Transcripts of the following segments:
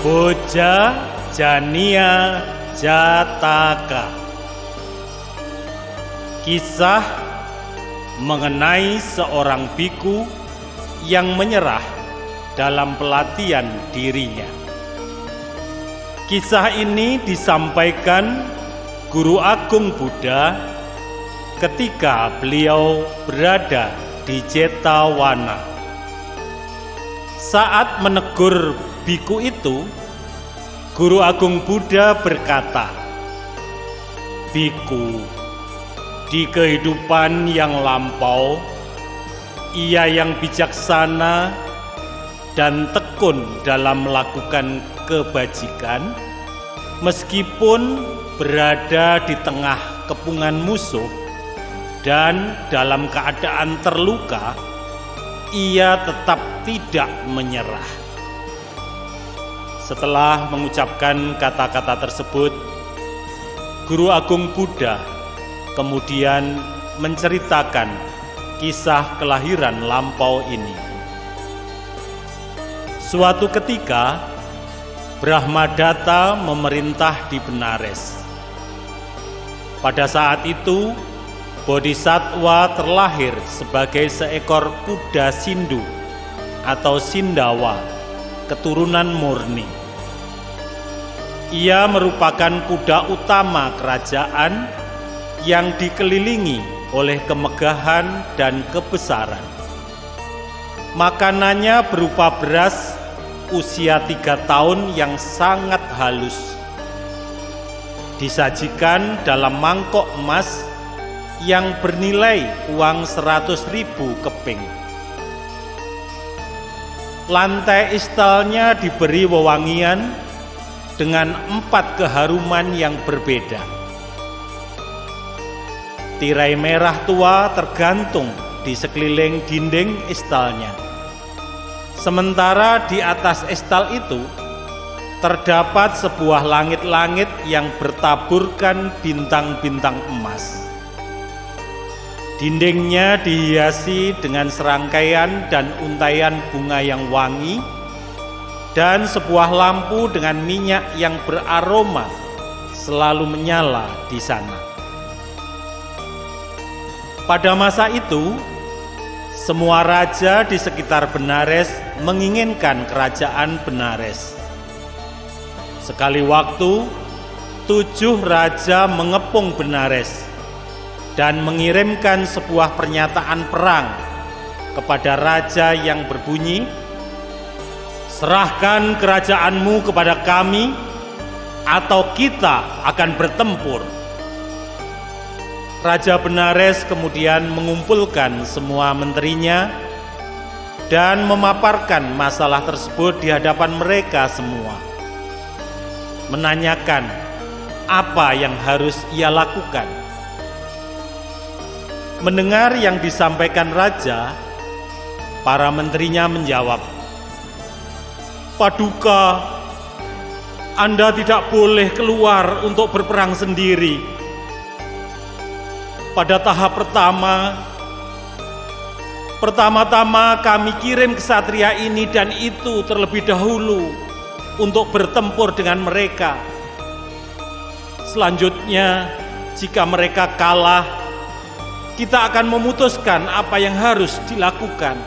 Boja Jania Jataka. Kisah mengenai seorang biku yang menyerah dalam pelatihan dirinya. Kisah ini disampaikan Guru Agung Buddha ketika beliau berada di Jetavana. Saat menegur biku itu, Guru Agung Buddha berkata, "Biku, di kehidupan yang lampau, ia yang bijaksana dan tekun dalam melakukan kebajikan, meskipun berada di tengah kepungan musuh dan dalam keadaan terluka, ia tetap tidak menyerah." Setelah mengucapkan kata-kata tersebut, Guru Agung Buddha kemudian menceritakan kisah kelahiran lampau ini. Suatu ketika, Brahmadatta memerintah di Benares. Pada saat itu, Bodhisattva terlahir sebagai seekor kuda Sindu atau Sindawa, keturunan murni. Ia merupakan kuda utama kerajaan yang dikelilingi oleh kemegahan dan kebesaran. Makanannya berupa beras usia 3 tahun yang sangat halus, disajikan dalam mangkok emas yang bernilai uang 100.000 keping. Lantai istalnya diberi wewangian dengan 4 keharuman yang berbeda. Tirai merah tua tergantung di sekeliling dinding istalnya. Sementara di atas istal itu terdapat sebuah langit-langit yang bertaburkan bintang-bintang emas. Dindingnya dihiasi dengan serangkaian dan untaian bunga yang wangi, dan sebuah lampu dengan minyak yang beraroma selalu menyala di sana. Pada masa itu, semua raja di sekitar Benares menginginkan kerajaan Benares. Sekali waktu, 7 raja mengepung Benares dan mengirimkan sebuah pernyataan perang kepada raja yang berbunyi, "Serahkan kerajaanmu kepada kami, atau kita akan bertempur." Raja Benares kemudian mengumpulkan semua menterinya dan memaparkan masalah tersebut di hadapan mereka semua, menanyakan apa yang harus ia lakukan. Mendengar yang disampaikan raja, para menterinya menjawab, "Paduka, Anda tidak boleh keluar untuk berperang sendiri. Pada tahap pertama-tama kami kirim ksatria ini dan itu terlebih dahulu untuk bertempur dengan mereka. Selanjutnya, jika mereka kalah, kita akan memutuskan apa yang harus dilakukan."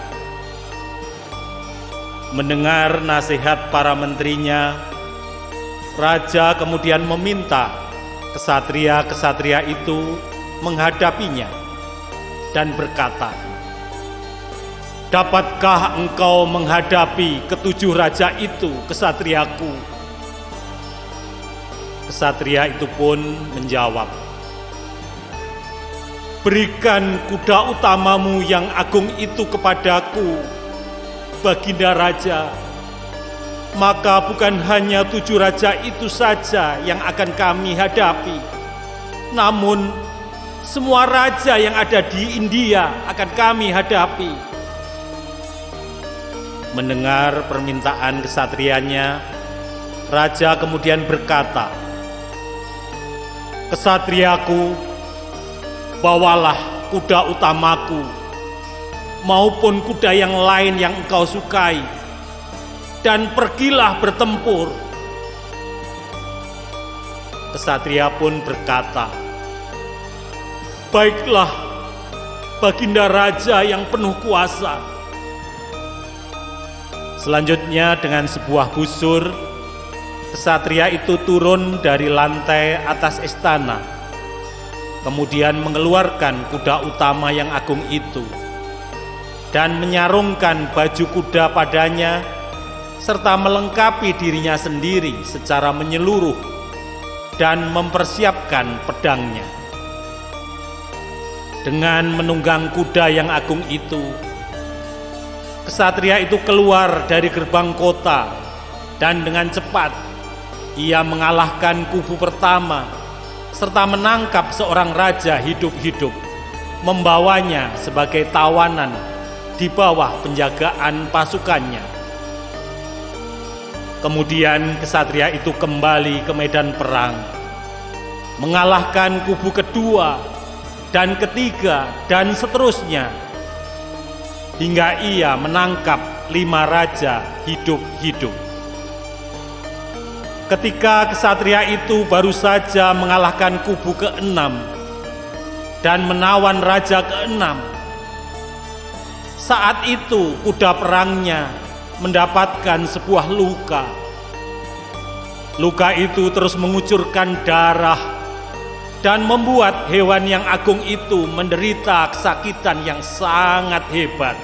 Mendengar nasihat para menterinya, raja kemudian meminta ksatria-ksatria itu menghadapinya dan berkata, "Dapatkah engkau menghadapi ke-7 raja itu, ksatriaku?" Ksatria itu pun menjawab, "Berikan kuda utamamu yang agung itu kepadaku, Baginda Raja. Maka bukan hanya 7 raja itu saja yang akan kami hadapi, namun semua raja yang ada di India akan kami hadapi." Mendengar permintaan ksatrianya, raja kemudian berkata, "Ksatriaku, bawalah kuda utamaku maupun kuda yang lain yang engkau sukai, dan pergilah bertempur Kesatria pun berkata, "Baiklah, Baginda Raja yang penuh kuasa." Selanjutnya dengan sebuah busur, kesatria itu turun dari lantai atas istana, kemudian mengeluarkan kuda utama yang agung itu, dan menyarungkan baju kuda padanya, serta melengkapi dirinya sendiri secara menyeluruh, dan mempersiapkan pedangnya. Dengan menunggang kuda yang agung itu, kesatria itu keluar dari gerbang kota, dan dengan cepat ia mengalahkan kubu pertama, serta menangkap seorang raja hidup-hidup, membawanya sebagai tawanan di bawah penjagaan pasukannya. Kemudian kesatria itu kembali ke medan perang, mengalahkan kubu kedua dan ketiga dan seterusnya, hingga ia menangkap 5 raja hidup-hidup. Ketika kesatria itu baru saja mengalahkan kubu ke-6 dan menawan raja ke-6, saat itu kuda perangnya mendapatkan sebuah luka. Luka itu terus mengucurkan darah dan membuat hewan yang agung itu menderita kesakitan yang sangat hebat.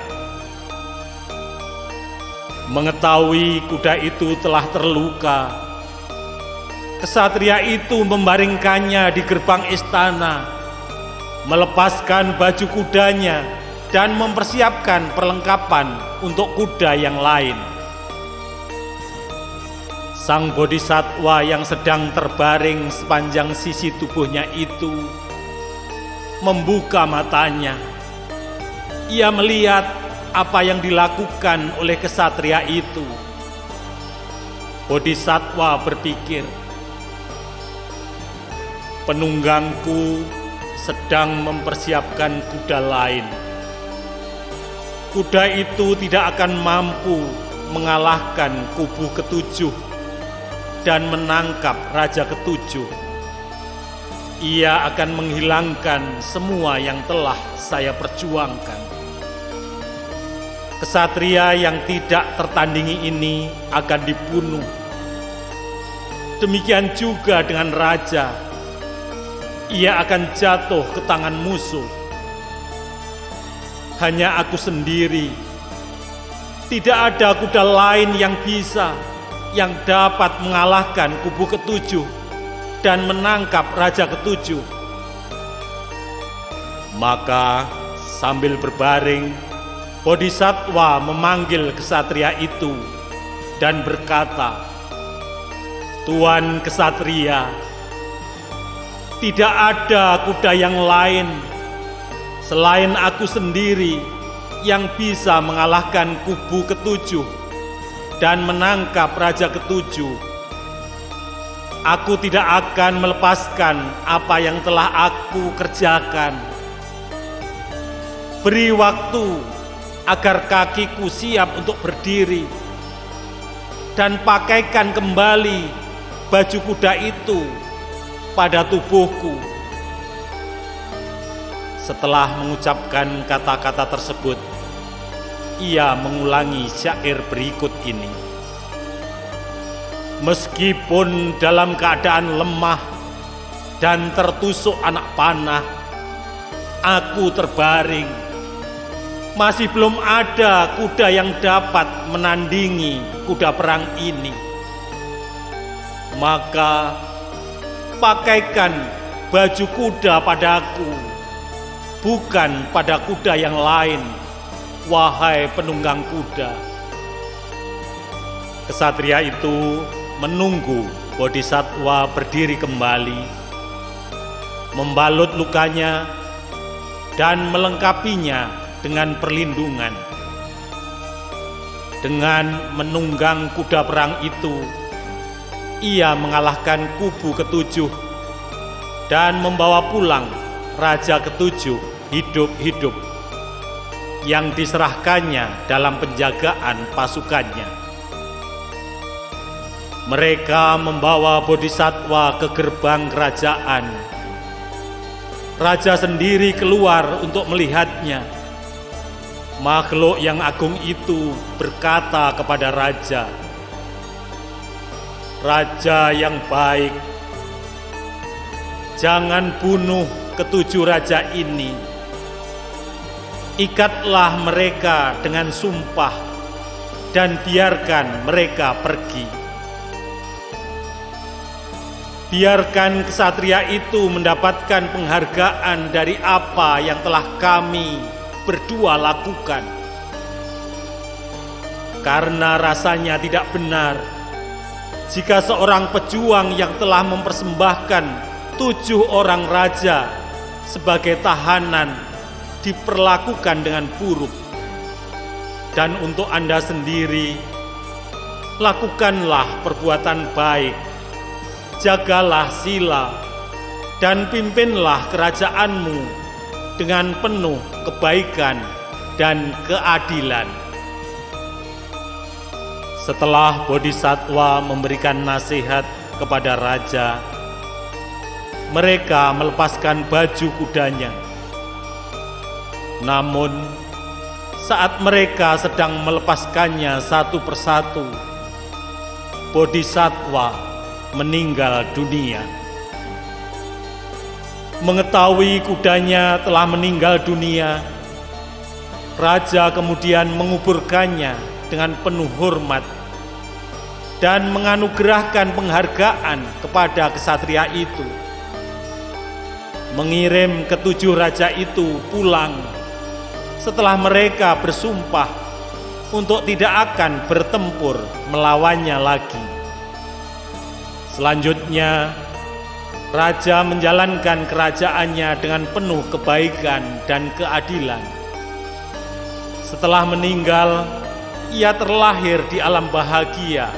Mengetahui kuda itu telah terluka, kesatria itu membaringkannya di gerbang istana, melepaskan baju kudanya, dan mempersiapkan perlengkapan untuk kuda yang lain. Sang bodhisattva yang sedang terbaring sepanjang sisi tubuhnya itu membuka matanya. Ia melihat apa yang dilakukan oleh kesatria itu. Bodhisattva berpikir, "Penunggangku sedang mempersiapkan kuda lain. Kuda itu tidak akan mampu mengalahkan kubu ke-7 dan menangkap raja ke-7. Ia akan menghilangkan semua yang telah saya perjuangkan. Kesatria yang tidak tertandingi ini akan dibunuh. Demikian juga dengan raja. Ia akan jatuh ke tangan musuh. Hanya aku sendiri. Tidak ada kuda lain yang dapat mengalahkan kubu ke-7 dan menangkap raja ke-7." Maka sambil berbaring, bodhisattva memanggil kesatria itu dan berkata, "Tuan kesatria, tidak ada kuda yang lain selain aku sendiri yang bisa mengalahkan kubu ke-7 dan menangkap raja ke-7. Aku tidak akan melepaskan apa yang telah aku kerjakan. Beri waktu agar kakiku siap untuk berdiri, dan pakaikan kembali baju kuda itu pada tubuhku." Setelah mengucapkan kata-kata tersebut, ia mengulangi syair berikut ini. "Meskipun dalam keadaan lemah dan tertusuk anak panah, aku terbaring. Masih belum ada kuda yang dapat menandingi kuda perang ini. Maka pakaikan baju kuda padaku, bukan pada kuda yang lain, wahai penunggang kuda." Kesatria itu menunggu bodhisattva berdiri kembali, membalut lukanya, dan melengkapinya dengan perlindungan. Dengan menunggang kuda perang itu, ia mengalahkan kubu ke-7 dan membawa pulang raja ke-7 hidup-hidup yang diserahkannya dalam penjagaan pasukannya. Mereka membawa Bodhisattva ke gerbang kerajaan. Raja sendiri keluar untuk melihatnya. Makhluk yang agung itu berkata kepada raja, "Raja yang baik, jangan bunuh ketujuh raja ini. Ikatlah mereka dengan sumpah dan biarkan mereka pergi. Biarkan kesatria itu mendapatkan penghargaan dari apa yang telah kami berdua lakukan. Karena rasanya tidak benar jika seorang pejuang yang telah mempersembahkan 7 orang raja sebagai tahanan diperlakukan dengan buruk. Dan untuk Anda sendiri, lakukanlah perbuatan baik, jagalah sila, dan pimpinlah kerajaanmu dengan penuh kebaikan dan keadilan." Setelah Bodhisattva memberikan nasihat kepada raja, mereka melepaskan baju kudanya. Namun, saat mereka sedang melepaskannya satu persatu, Bodhisattva meninggal dunia. Mengetahui kudanya telah meninggal dunia, raja kemudian menguburkannya dengan penuh hormat dan menganugerahkan penghargaan kepada kesatria itu, mengirim ke-7 raja itu pulang setelah mereka bersumpah untuk tidak akan bertempur melawannya lagi. Selanjutnya, raja menjalankan kerajaannya dengan penuh kebaikan dan keadilan. Setelah meninggal, ia terlahir di alam bahagia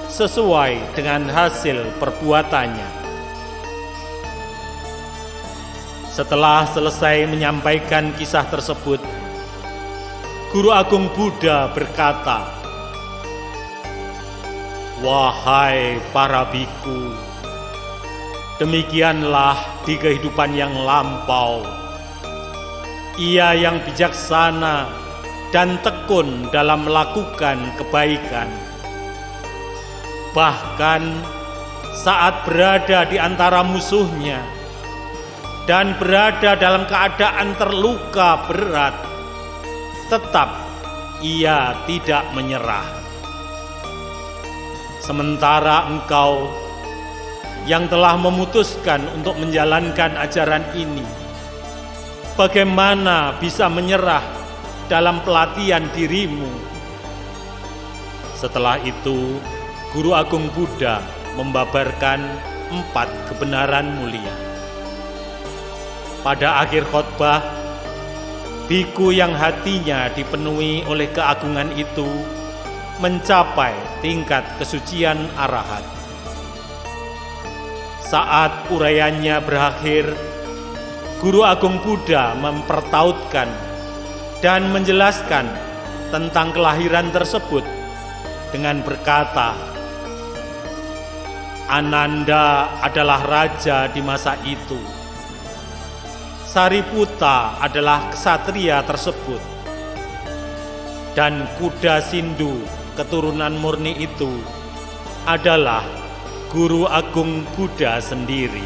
sesuai dengan hasil perbuatannya. Setelah selesai menyampaikan kisah tersebut, Guru Agung Buddha berkata, "Wahai para biku, demikianlah di kehidupan yang lampau. Ia yang bijaksana dan tekun dalam melakukan kebaikan. Bahkan saat berada di antara musuhnya dan berada dalam keadaan terluka berat, tetap ia tidak menyerah. Sementara engkau yang telah memutuskan untuk menjalankan ajaran ini, bagaimana bisa menyerah dalam pelatihan dirimu?" Setelah itu, Guru Agung Buddha membabarkan 4 kebenaran mulia. Pada akhir khotbah, biku yang hatinya dipenuhi oleh keagungan itu mencapai tingkat kesucian arahat. Saat uraiannya berakhir, Guru Agung Buddha mempertautkan dan menjelaskan tentang kelahiran tersebut dengan berkata, "Ananda adalah raja di masa itu. Sariputta adalah ksatria tersebut. Dan kuda Sindu keturunan murni itu adalah Guru Agung Buddha sendiri."